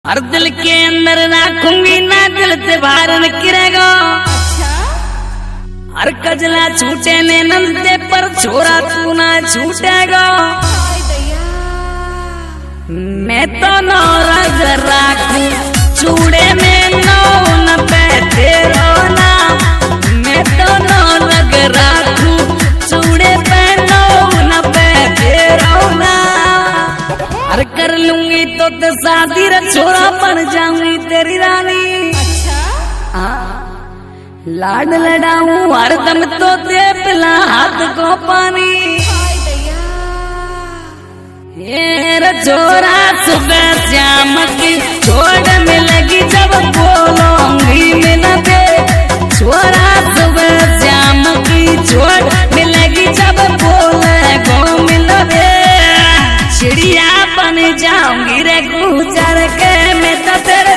हर दिल के अंदर राखूंगी ना दिल से बाहर निकलेगा। हर कजला छूटे ने नंदे पर छोरा तू ना छूटेगा। मैं तो नौ रंग राखूं चूड़े में नौ न पैसे रोना। मैं तो नौ रंग राखूं चूड़े पे नौ न पैसे रोना। हर कर लूंगी तो शादी रे छोरा बन जाऊंगी तेरी रानी। लाड लड़ाऊं हरदम तो दे पिला हाथ को पानी। ये छोरा सुबह शाम की छोड़ मिलेगी जब बोलूंगी मिलते। छोरा सुबह शाम की छोड़ मिलेगी जब बोले गो मिलते। चिड़िया बन जाऊंगी रे गुजर के मैं तो तेरे